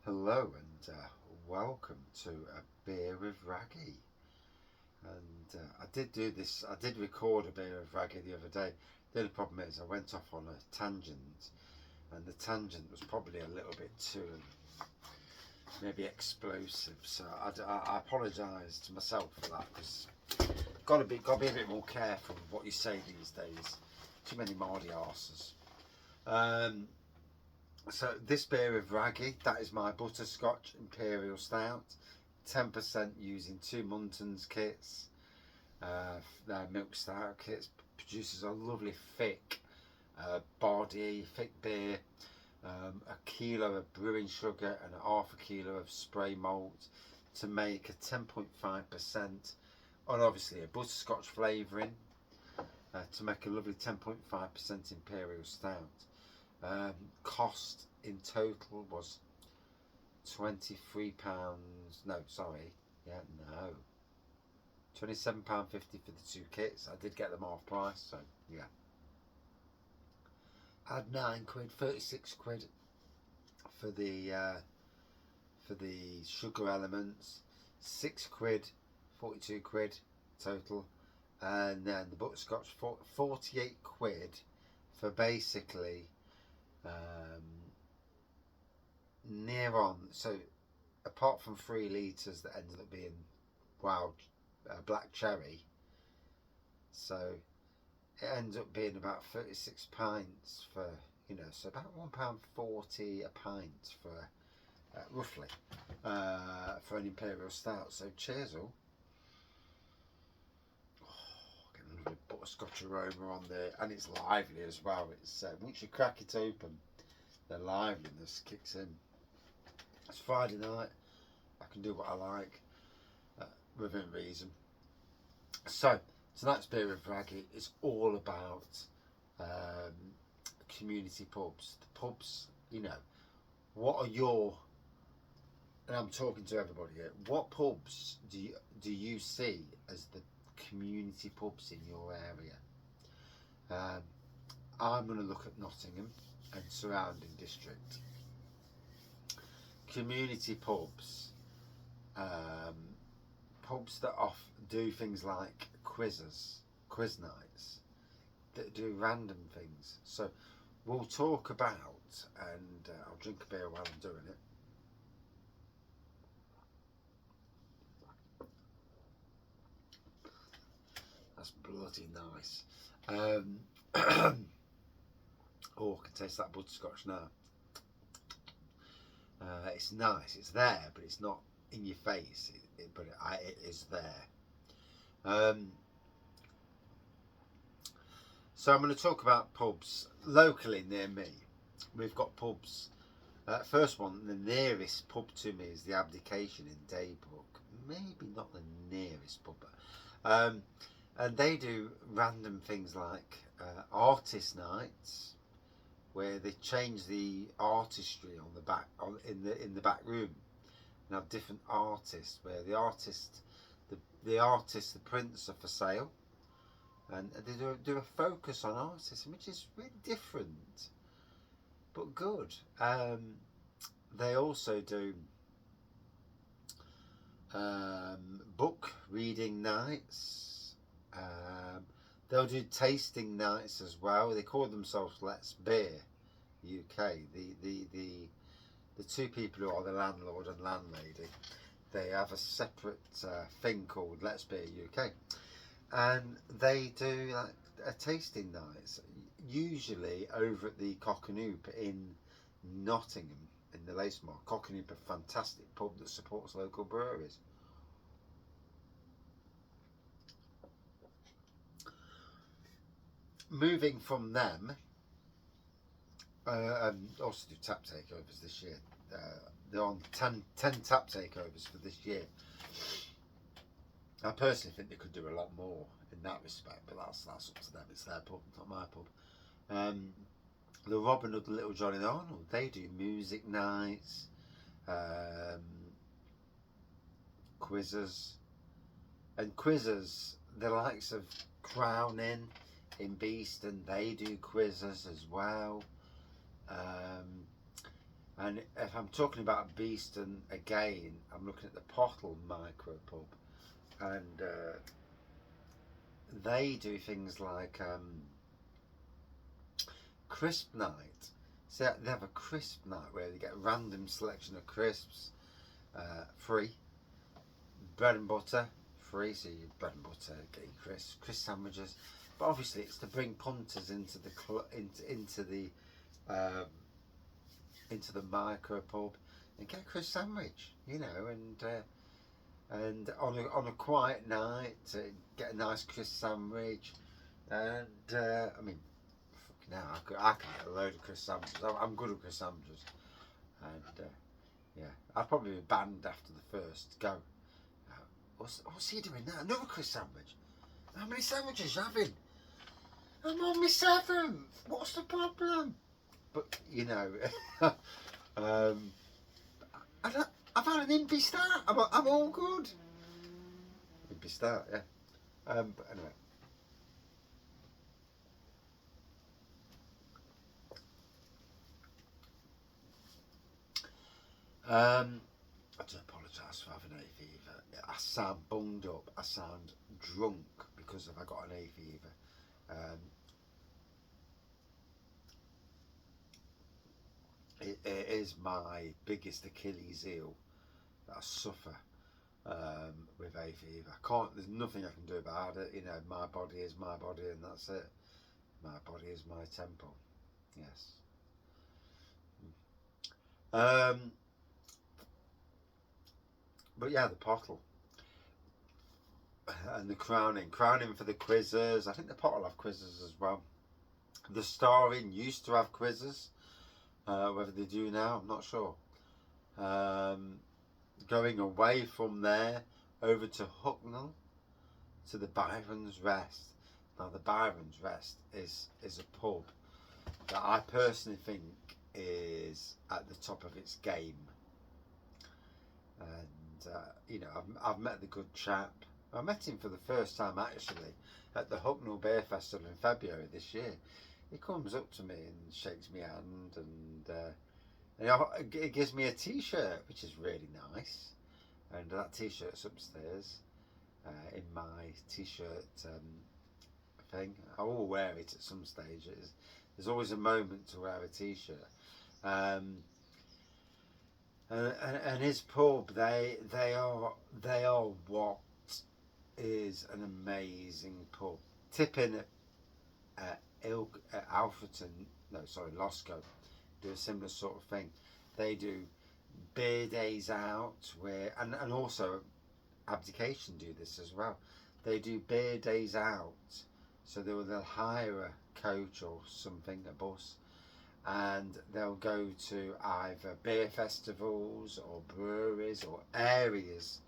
Hello and welcome to a beer with Wraggy. And I did do this. I did record a beer with Wraggy the other day. The only problem is I went off on a tangent, and the tangent was probably a little bit too maybe explosive. So I apologise to myself for that because got to be a bit more careful with what you say these days. Too many mardy arses. Um, So this beer of Wraggy, that is my butterscotch imperial stout, 10% using two Muntons kits. Their milk stout kits produces a lovely thick body, thick beer. A kilo of brewing sugar and half a kilo of spray malt to make a 10.5%, and obviously a butterscotch flavouring to make a lovely 10.5% imperial stout. Cost in total was £23. No, sorry, yeah, no, £27.50 for the two kits. I did get them half price, so yeah. Had £9, 36 quid for the sugar elements, £6, 42 quid total, and then the butterscotch 48 quid for basically um, near on. So apart from 3 litres that ended up being wild black cherry, so it ends up being about 36 pints for, so about £1.40 a pint for roughly for an imperial stout. So cheers all. Getting a lovely butterscotch aroma on there, and it's lively as well. It's once you crack it open, the liveliness kicks in. It's Friday night. I can do what I like within reason. So tonight's beer with Wraggy is all about community pubs. The pubs, what are your? And I'm talking to everybody here. What pubs do you see as the community pubs in your area? I'm going to look at Nottingham and surrounding district. Community pubs, pubs that do things like quiz nights, that do random things. So we'll talk about, and I'll drink a beer while I'm doing it. That's bloody nice. Oh, I can taste that butterscotch now. It's nice. It's there, but it's not in your face. But it is there. So I'm going to talk about pubs locally near me. We've got pubs. First one, the nearest pub to me is the Abdication in Daybrook. Maybe not the nearest pub, but, and they do random things like artist nights, where they change the artistry on the back in the back room and have different artists, where the prints are for sale, and they do a focus on artists, which is really different but good. They also do book reading nights. They'll do tasting nights as well. They call themselves Let's Beer UK. The two people who are the landlord and landlady, they have a separate thing called Let's Beer UK, and they do like a tasting nights, usually over at the Cock and Hoop in Nottingham in the Lacemore. Cock and Hoop, a fantastic pub that supports local breweries. Moving from them, also do tap takeovers this year. They're on 10 tap takeovers for this year. I personally think they could do a lot more in that respect, but that's up to them. It's their pub, not my pub. The Robin Hood and Little Johnny Arnold, they do music nights, quizzes, and quizzes. The likes of Crown Inn in Beeston, they do quizzes as well. And if I'm talking about Beeston again, I'm looking at the Pottle Micro Pub, and they do things like crisp night. So they have a crisp night where they get a random selection of crisps, free. Bread and butter, free. So you bread and butter, get your crisp sandwiches. But obviously, it's to bring punters into the um, into the micro pub and get a crisp sandwich, you know, and on a quiet night, get a nice crisp sandwich, and I mean, now I can get a load of crisp sandwiches. I'm good at crisp sandwiches, and yeah, I'd probably be banned after the first go. What's he doing now? Another crisp sandwich? How many sandwiches you having? I'm on my seventh. What's the problem? But you know, um, I've had an impy start. I'm all good. Impy start, yeah. But anyway. I do apologise for having hay fever. I sound bunged up. I sound drunk because I got an hay fever. It is my biggest Achilles heel that I suffer with hay fever. I can't. There's nothing I can do about it. You know, my body is my body, and that's it. My body is my temple. Yes. Um, but yeah, the pottle and the crowning for the quizzes. I think the pottle have quizzes as well. The Star Inn used to have quizzes. Whether they do now, I'm not sure. Going away from there over to Hucknall to the Byron's Rest. Now the Byron's Rest is a pub that I personally think is at the top of its game. And you know, I've met the good chap. I met him for the first time actually at the Hucknall Beer Festival in February this year. He comes up to me and shakes my hand, and he gives me a T-shirt, which is really nice. And that T-shirt's upstairs in my T-shirt thing. I will wear it at some stage. There's always a moment to wear a T-shirt. And his pub, they are what is an amazing pub. Tipping at Alfreton, no, sorry, Losco, do a similar sort of thing. They do beer days out and also Abdication do this as well. They do beer days out, so they'll hire a coach or something, a bus, and they'll go to either beer festivals or breweries or areas,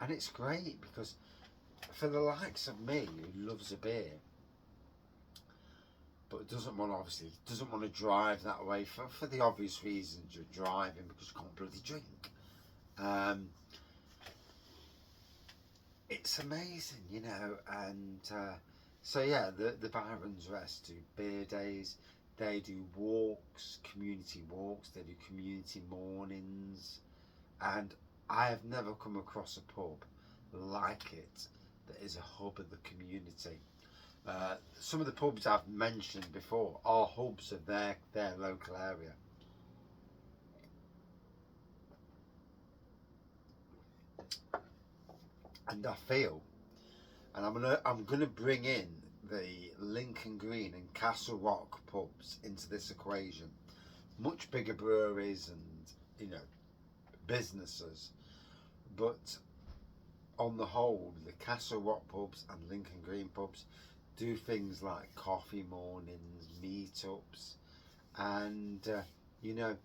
and it's great because for the likes of me who loves a beer but doesn't want to drive that way for the obvious reasons. You're driving because you can't bloody drink. It's amazing, you know, and so yeah, the Byron's Rest do beer days. They do walks, community walks. They do community mornings, and I have never come across a pub like it that is a hub of the community. Some of the pubs I've mentioned before are hubs of their local area. And I feel, and I'm gonna bring in the Lincoln Green and Castle Rock pubs into this equation. Much bigger breweries and, you know, businesses, but on the whole, the Castle Rock pubs and Lincoln Green pubs do things like coffee mornings, meetups, and you know,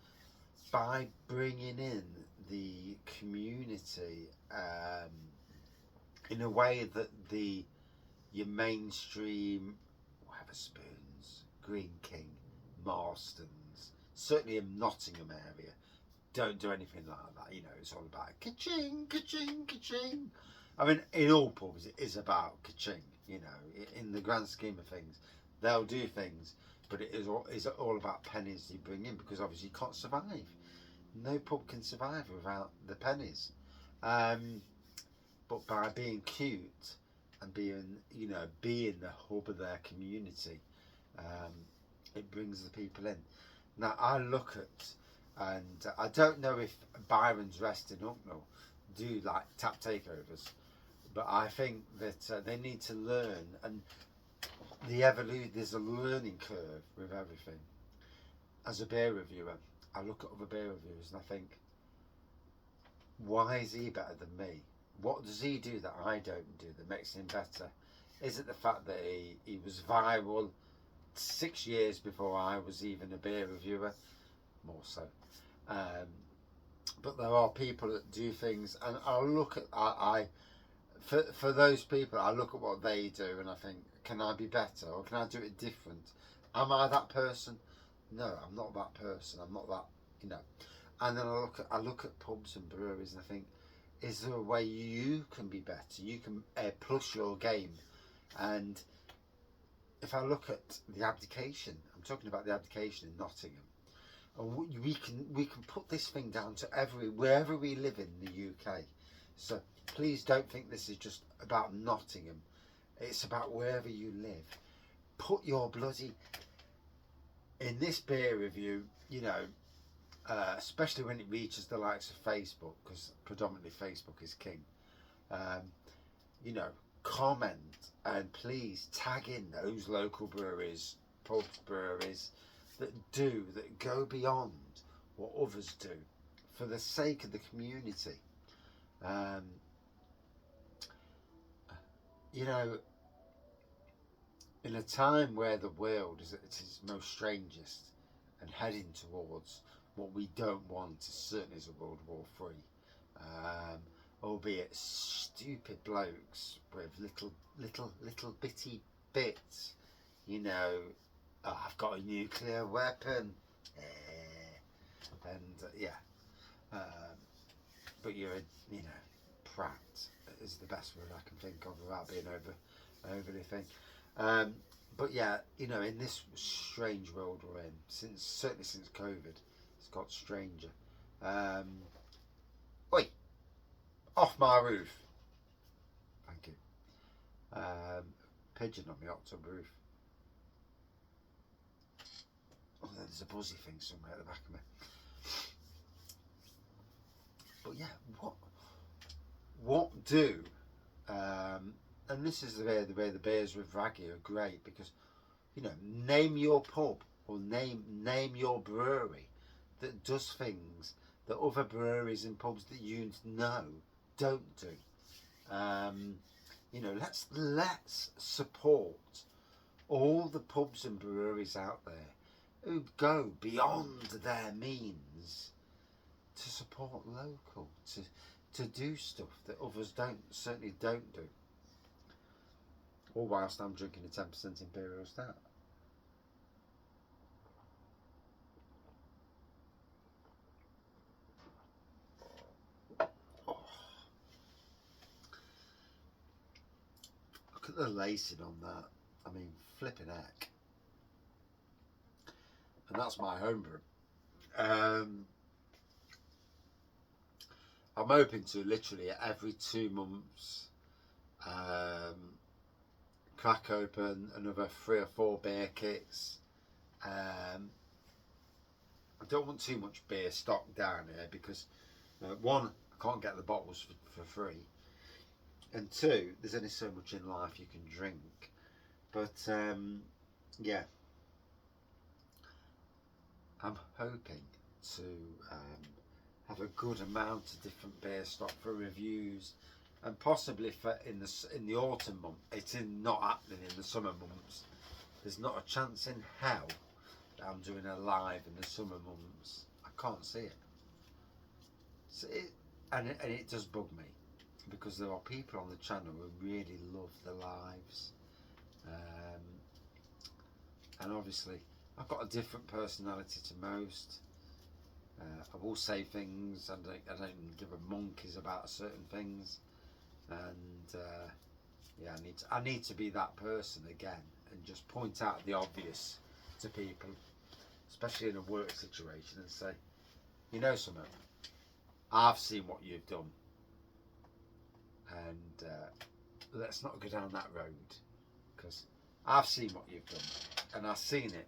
by bringing in the community in a way that your mainstream Weatherspoons, Green King, Marstons, certainly in Nottingham area, don't do anything like that. You know, it's all about ka-ching, ka-ching, ka-ching. I mean, in all pubs, it is about ka-ching. You know, in the grand scheme of things, they'll do things, but it is all about pennies you bring in because obviously you can't survive. No pub can survive without the pennies. Um, but by being cute and being, being the hub of their community, um, it brings the people in. Now I look at, and I don't know if Byron's Rest in Hucknall do like tap takeovers, but I think that they need to learn, and there's a learning curve with everything. As a beer reviewer, I look at other beer reviewers and I think, why is he better than me? What does he do that I don't do that makes him better? Is it the fact that he was viral 6 years before I was even a beer reviewer? More so. Um, but there are people that do things, and I look at for those people, I look at what they do and I think, can I be better or can I do it different? Am I that person? No, I'm not that person. I'm not that, you know. And then I look at pubs and breweries and I think, is there a way you can be better? You can plus your game. And if I look at the abdication, I'm talking about the abdication in Nottingham. And we can put this thing down to wherever we live in the UK. So please don't think this is just about Nottingham. It's about wherever you live. Put your bloody, in this beer review, especially when it reaches the likes of Facebook, because predominantly Facebook is king. Um, you know, comment and please tag in those local breweries, pubs, breweries that go beyond what others do for the sake of the community. Um, you know, in a time where the world is at its most strangest and heading towards what we don't want, certainly is a World War III, albeit stupid blokes with little bitty bits, oh, I've got a nuclear weapon, and but you're prat is the best word I can think of without being overly thing. But yeah, in this strange world we're in, certainly since COVID, it's got stranger. Oi, off my roof. Thank you. Pigeon on my hot tub roof. Oh, there's a buzzy thing somewhere at the back of me. But yeah, what do? And this is the way the beers with Wraggy are great, because name your pub or name your brewery that does things that other breweries and pubs that you know don't do. Let's support all the pubs and breweries out there who go beyond their means to support local, to do stuff that others certainly don't do. All whilst I'm drinking a 10% Imperial Stout. Oh. Look at the lacing on that. I mean, flipping heck. And that's my homebrew. I'm hoping to literally every 2 months crack open another 3 or 4 beer kits. I don't want too much beer stocked down here because one, I can't get the bottles for free, and two, there's only so much in life you can drink. But yeah, I'm hoping to have a good amount of different beer stock for reviews, and possibly in the autumn month. It's not happening in the summer months. There's not a chance in hell that I'm doing a live in the summer months. I can't see it. And it does bug me, because there are people on the channel who really love the lives, and obviously I've got a different personality to most. I will say things, and I don't give a monkeys about certain things, and yeah, I need to be that person again and just point out the obvious to people, especially in a work situation, and say, You know something? I've seen what you've done, and let's not go down that road, because I've seen what you've done, and I've seen it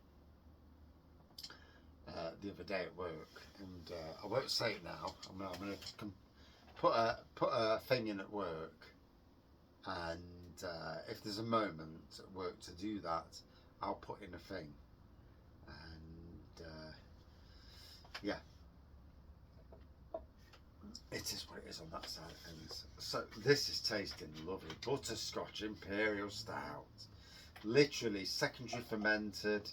the other day at work, and I won't say it now. I'm going to put a thing in at work, and if there's a moment at work to do that, I'll put in a thing, and yeah, it is what it is on that side of things. So this is tasting lovely. Butterscotch Imperial Stout. Literally secondary fermented.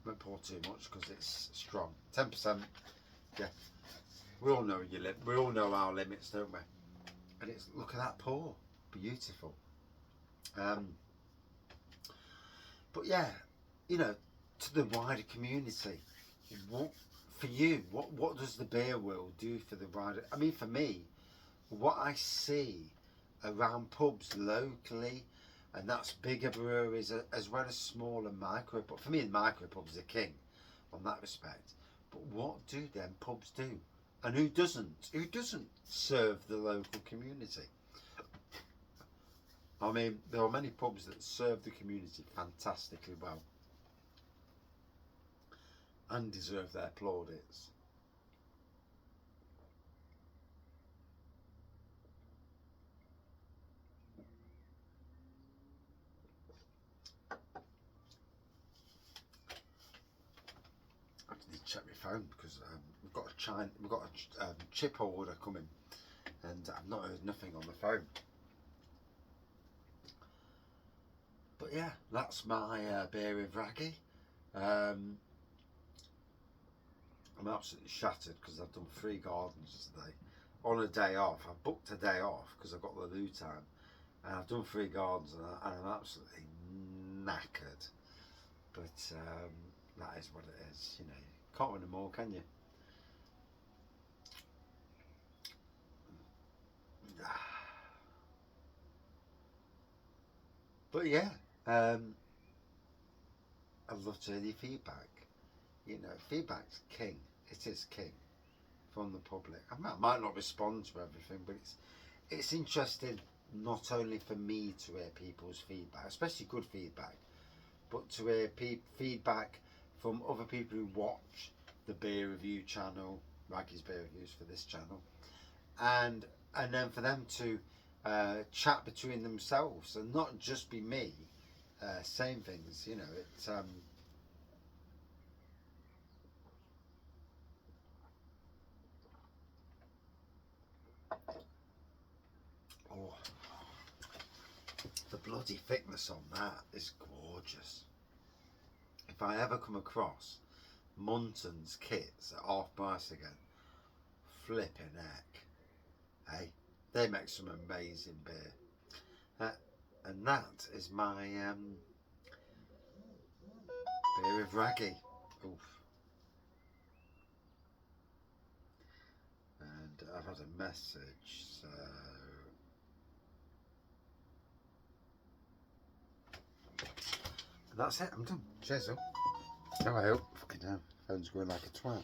Won't pour too much because it's strong. 10%. Yeah. We all know we all know our limits, don't we? And it's, look at that pour. Beautiful. But yeah, you know, to the wider community, for you, what does the beer world do for the wider? I mean, for me, what I see around pubs locally, and that's bigger breweries as well as smaller micro. But for me, the micro pubs are king on that respect. But what do them pubs do? And who doesn't? Who doesn't serve the local community? I mean, there are many pubs that serve the community fantastically well and deserve their plaudits. I need to check my phone because we've got a chip order coming, and I've not heard nothing on the phone. But yeah, that's my beer with Wraggy. I'm absolutely shattered because I've done 3 gardens today on a day off. I booked a day off because I've got the loo time, and I've done 3 gardens, and I'm absolutely knackered. But that is what it is, you know. Can't win them all, can you? But yeah, I'd love to hear your feedback. You know, feedback's king. It is king from the public. I might not respond to everything, but it's interesting not only for me to hear people's feedback, especially good feedback, but to hear feedback from other people who watch the beer review channel, Wraggy's Beer Reviews for this channel, and then for them to chat between themselves and not just be me saying things. You know, it's oh, the bloody thickness on that is gorgeous. If I ever come across Munton's kits at half price again, flipping heck, hey, they make some amazing beer. And that is my beer with Wraggy. Oof. And I've had a message, so and that's it. I'm done. Cheers, all. Oh, I hope. Fucking hell, phone's going like a twat.